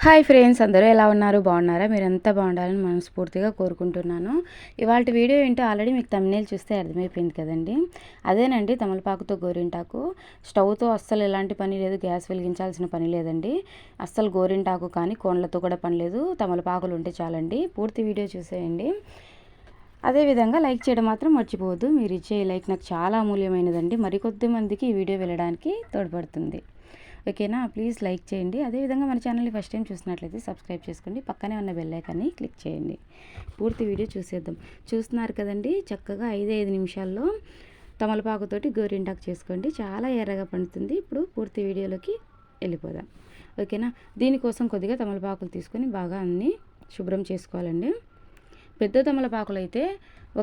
Hi friends, అందరూ ఎలా ఉన్నారు? బాగున్నారా? మీరంతా బాగుండాలని మనస్ఫూర్తిగా కోరుకుంటున్నాను. ఇవాల్టి వీడియో ఏంటో ఆల్రెడీ మీకు థంబ్‌నెయిల్ చూస్తే అర్థమైపోయింది కదండీ. అదేనండి తమలపాకుతో గోరింటాకు. స్టవ్‌తో అస్సలు ఎలాంటి పని లేదు, గ్యాస్ వెలిగించాల్సిన పని లేదండి. అస్సలు గోరింటాకు కానీ కోన్లతో కూడా పని లేదు, తమలపాకులు ఉంటే చాలండి. పూర్తి వీడియో చూసేయండి. అదేవిధంగా లైక్ చేయడం మాత్రం మర్చిపోవద్దు. మీరు ఇచ్చే లైక్ నాకు చాలా అమూల్యమైనదండి. మరికొద్ది మందికి ఈ వీడియో వెళ్ళడానికి తోడ్పడుతుంది. ఓకేనా? ప్లీజ్ లైక్ చేయండి. అదేవిధంగా మన ఛానల్ని ఫస్ట్ టైం చూసినట్లయితే సబ్స్క్రైబ్ చేసుకోండి. పక్కనే ఉన్న బెల్ ఐకాన్ని క్లిక్ చేయండి. పూర్తి వీడియో చూసేద్దాం. చూస్తున్నారు కదండి, చక్కగా 5 నిమిషాల్లో తమలపాకుతోటి గోరింటాకు చేసుకోండి. చాలా ఎర్రగా పండుతుంది. ఇప్పుడు పూర్తి వీడియోలోకి వెళ్ళిపోదాం. ఓకేనా? దీనికోసం కొద్దిగా తమలపాకులు తీసుకొని బాగా అన్నీ శుభ్రం చేసుకోవాలండి. పెద్ద తమలపాకులు అయితే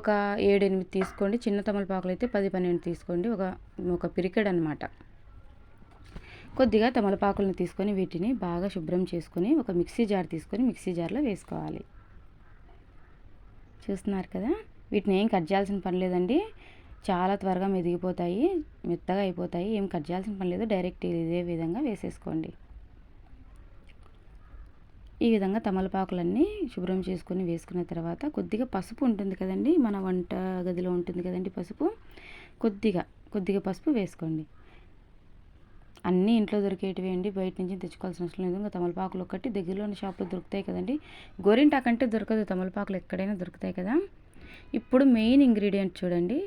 ఒక 7-8 తీసుకోండి. చిన్న తమలపాకులు అయితే 10-12 తీసుకోండి. ఒక పిరికెడ్ అనమాట. కొద్దిగా తమలపాకులను తీసుకొని వీటిని బాగా శుభ్రం చేసుకొని ఒక మిక్సీ జార్ తీసుకొని మిక్సీ జార్లో వేసుకోవాలి. చూస్తున్నారు కదా, వీటిని ఏం కట్ చేయాల్సిన పని లేదండి. చాలా త్వరగా మెదిగిపోతాయి, మెత్తగా అయిపోతాయి. ఏం కట్ చేయాల్సిన పని లేదు, డైరెక్ట్ ఇదే విధంగా వేసేసుకోండి. ఈ విధంగా తమలపాకులన్నీ శుభ్రం చేసుకొని వేసుకున్న తర్వాత కొద్దిగా పసుపు ఉంటుంది కదండి, మన వంట గదిలో ఉంటుంది కదండి పసుపు, కొద్దిగా పసుపు వేసుకోండి. అన్నీ ఇంట్లో దొరికేటివి అండి, బయట నుంచి తెచ్చుకోవాల్సిన అవసరం లేదు. ఇంకా తమలపాకులు ఒకటి దగ్గరలో ఉన్న షాప్లో దొరుకుతాయి కదండి. గోరింటాకు అంటే దొరకదు, తమలపాకులు ఎక్కడైనా దొరుకుతాయి కదా. ఇప్పుడు మెయిన్ ఇంగ్రీడియంట్ చూడండి.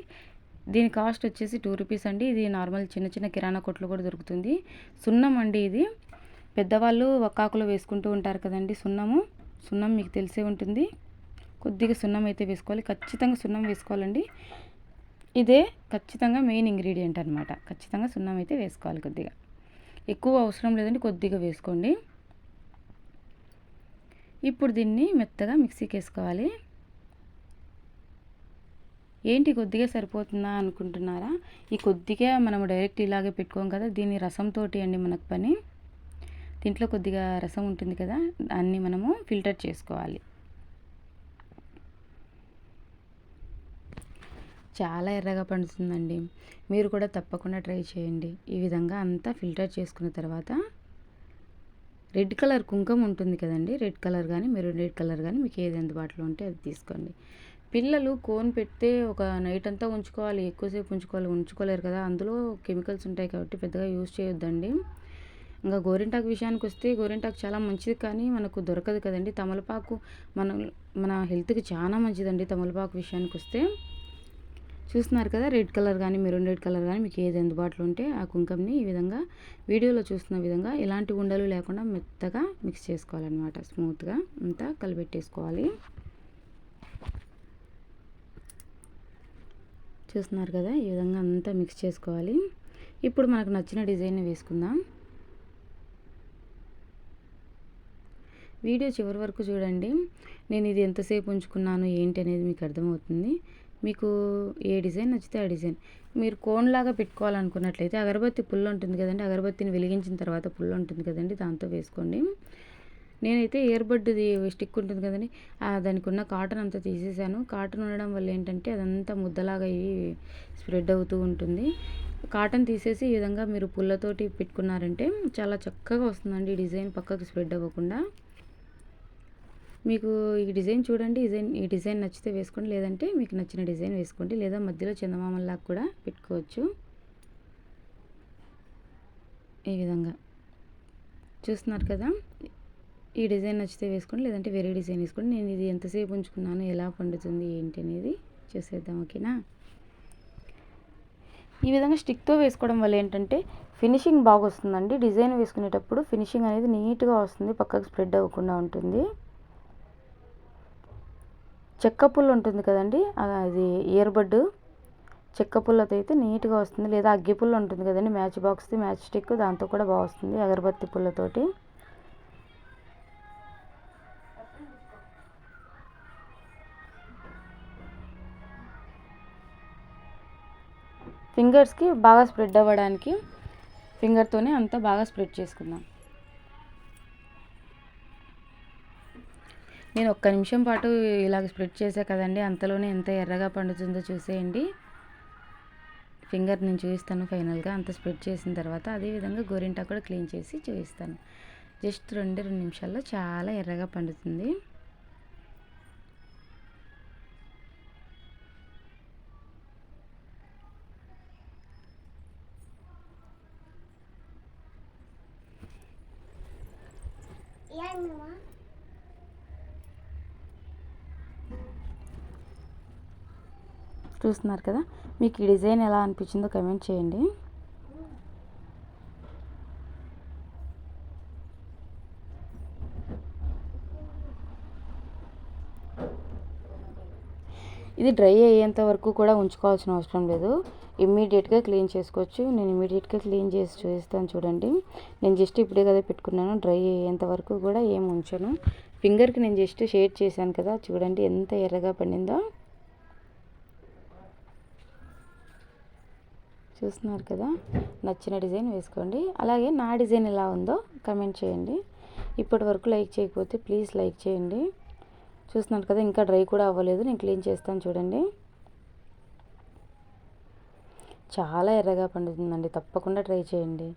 దీని కాస్ట్ వచ్చేసి 2 రూపీస్ అండి. ఇది నార్మల్ చిన్న కిరాణా కొట్లు కూడా దొరుకుతుంది. సున్నం అండి ఇది. పెద్దవాళ్ళు ఒక్కాకులో వేసుకుంటూ ఉంటారు కదండి సున్నం మీకు తెలిసే ఉంటుంది. కొద్దిగా సున్నం అయితే వేసుకోవాలి, ఖచ్చితంగా సున్నం వేసుకోవాలండి. ఇదే ఖచ్చితంగా మెయిన్ ఇంగ్రీడియంట్ అనమాట. ఖచ్చితంగా సున్నం అయితే వేసుకోవాలి. కొద్దిగా ఎక్కువ అవసరం లేదండి, కొద్దిగా వేసుకోండి. ఇప్పుడు దీన్ని మెత్తగా మిక్సీకి వేసుకోవాలి. ఏంటి కొద్దిగా సరిపోతుందా అనుకుంటున్నారా? ఈ కొద్దిగా మనము డైరెక్ట్ ఇలాగే పెట్టుకోం కదా, దీని రసంతో అండి మనకు పని. దీంట్లో కొద్దిగా రసం ఉంటుంది కదా, దాన్ని మనము ఫిల్టర్ చేసుకోవాలి. చాలా ఎర్రగా పండుతుందండి. మీరు కూడా తప్పకుండా ట్రై చేయండి. ఈ విధంగా అంతా ఫిల్టర్ చేసుకున్న తర్వాత రెడ్ కలర్ కుంకుమ ఉంటుంది కదండి, రెడ్ కలర్ కానీ మెరూన్ రెడ్ కలర్ కానీ మీకు ఏది అందుబాటులో ఉంటే అది తీసుకోండి. పిల్లలు కోన్ పెడితే ఒక నైట్ అంతా ఉంచుకోవాలి, ఎక్కువసేపు ఉంచుకోలేరు కదా, అందులో కెమికల్స్ ఉంటాయి కాబట్టి పెద్దగా యూజ్ చేయొద్దండి. ఇంకా గోరింటాకు విషయానికి వస్తే గోరింటాకు చాలా మంచిది కానీ మనకు దొరకదు కదండి. తమలపాకు మన హెల్త్కి చాలా మంచిదండి. తమలపాకు విషయానికి వస్తే చూస్తున్నారు కదా, రెడ్ కలర్ కానీ మెరూన్ రెడ్ కలర్ కానీ మీకు ఏది అందుబాటులో ఉంటే ఆ కుంకుమని ఈ విధంగా వీడియోలో చూస్తున్న విధంగా ఎలాంటి ఉండలు లేకుండా మెత్తగా మిక్స్ చేసుకోవాలన్నమాట. స్మూత్గా అంతా కలిపెట్టేసుకోవాలి. చూస్తున్నారు కదా, ఈ విధంగా అంతా మిక్స్ చేసుకోవాలి. ఇప్పుడు మనకు నచ్చిన డిజైన్ వేసుకుందాం. వీడియో చివరి వరకు చూడండి. నేను ఇది ఎంతసేపు ఉంచుకున్నాను ఏంటి అనేది మీకు అర్థమవుతుంది. మీకు ఏ డిజైన్ నచ్చితే ఆ డిజైన్. మీరు కోన్లాగా పెట్టుకోవాలనుకున్నట్లయితే అగరబత్తి పుల్ల ఉంటుంది కదండి, అగరబత్తిని వెలిగించిన తర్వాత పుల్ల ఉంటుంది కదండి, దాంతో వేసుకోండి. నేనైతే ఇయర్బడ్ది స్టిక్ ఉంటుంది కదండి, దానికి ఉన్న కాటన్ అంతా తీసేసాను. కాటన్ ఉండడం వల్ల ఏంటంటే అదంతా ముద్దలాగా అయ్యి స్ప్రెడ్ అవుతూ ఉంటుంది. కాటన్ తీసేసి ఈ విధంగా మీరు పుల్లతోటి పెట్టుకున్నారంటే చాలా చక్కగా వస్తుందండి డిజైన్, పక్కకు స్ప్రెడ్ అవ్వకుండా. మీకు ఈ డిజైన్ చూడండి, ఈ డిజైన్ నచ్చితే వేసుకోండి, లేదంటే మీకు నచ్చిన డిజైన్ వేసుకోండి, లేదా మధ్యలో చందమామలాగా కూడా పెట్టుకోవచ్చు. ఈ విధంగా చూస్తున్నారు కదా, ఈ డిజైన్ నచ్చితే వేసుకోండి, లేదంటే వేరే డిజైన్ వేసుకోండి. నేను ఇది ఎంతసేపు ఉంచుకున్నాను, ఎలా పండుతుంది ఏంటి అనేది చూసేద్దాం. ఓకేనా? ఈ విధంగా స్టిక్తో వేసుకోవడం వల్ల ఏంటంటే ఫినిషింగ్ బాగా వస్తుందండి. డిజైన్ వేసుకునేటప్పుడు ఫినిషింగ్ అనేది నీట్గా వస్తుంది, పక్కకు స్ప్రెడ్ అవ్వకుండా ఉంటుంది. చెక్క పుల్ల ఉంటుంది కదండి, అది ఇయర్బడ్ చెక్క పుల్లతో అయితే నీట్గా వస్తుంది, లేదా అగ్గి పుల్ల ఉంటుంది కదండి, మ్యాచ్ బాక్స్ది మ్యాచ్ స్టిక్, దాంతో కూడా బాగా వస్తుంది. అగరబత్తి పుల్లతోటి ఫింగర్స్కి బాగా స్ప్రెడ్ అవ్వడానికి ఫింగర్తోనే అంతా బాగా స్ప్రెడ్ చేసుకుందాం. నేను ఒక్క నిమిషం పాటు ఇలాగ స్ప్రెడ్ చేసా కదండి, అంతలోనే ఎంత ఎర్రగా పండుతుందో చూసేయండి. ఫింగర్ నేను చూపిస్తాను ఫైనల్గా అంత స్ప్రెడ్ చేసిన తర్వాత. అదేవిధంగా గోరింటాకు కూడా క్లీన్ చేసి చూపిస్తాను. జస్ట్ 2 నిమిషాల్లో చాలా ఎర్రగా పండుతుంది. చూస్తున్నారు కదా, మీకు ఈ డిజైన్ ఎలా అనిపించిందో కమెంట్ చేయండి. ఇది డ్రై అయ్యేంత వరకు కూడా ఉంచుకోవాల్సిన అవసరం లేదు, ఇమ్మీడియట్గా క్లీన్ చేసుకోవచ్చు. నేను ఇమ్మీడియట్గా క్లీన్ చేసి చూపిస్తాను చూడండి. నేను జస్ట్ ఇప్పుడే కదా పెట్టుకున్నాను, డ్రై అయ్యేంత వరకు కూడా ఏం ఉంచను. ఫింగర్కి నేను జస్ట్ షేడ్ చేశాను కదా, చూడండి ఎంత ఎర్రగా పండిందో. చూస్తున్నారు కదా, నచ్చిన డిజైన్ వేసుకోండి. అలాగే నా డిజైన్ ఎలా ఉందో కమెంట్ చేయండి. ఇప్పటి వరకు లైక్ చేయకపోతే ప్లీజ్ లైక్ చేయండి. చూస్తున్నారు కదా, ఇంకా డ్రై కూడా అవ్వలేదు. నేను క్లీన్ చేస్తాను చూడండి. చాలా ఎర్రగా పండుతుందండి, తప్పకుండా ట్రై చేయండి.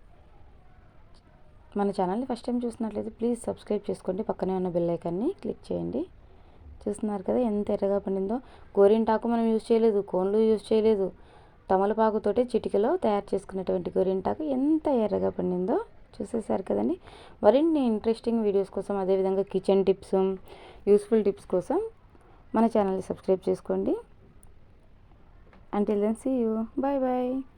మన ఛానల్ని ఫస్ట్ టైం చూసినట్లయితే ప్లీజ్ సబ్స్క్రైబ్ చేసుకోండి, పక్కనే ఉన్న బెల్ ఐకాన్ని క్లిక్ చేయండి. చూస్తున్నారు కదా ఎంత ఎర్రగా పండిందో. గోరింటాకు మనం యూజ్ చేయలేదు, కోన్లు యూజ్ చేయలేదు, తమలపాకుతోటి చిటికలో తయారు చేసుకున్నటువంటి గోరింటాకు ఎంత ఎర్రగా పండిందో చూసేసారు కదండి. మరిన్ని ఇంట్రెస్టింగ్ వీడియోస్ కోసం, అదేవిధంగా కిచెన్ టిప్స్, యూస్ఫుల్ టిప్స్ కోసం మన ఛానల్ని సబ్స్క్రైబ్ చేసుకోండి. Until then, see you. Bye bye.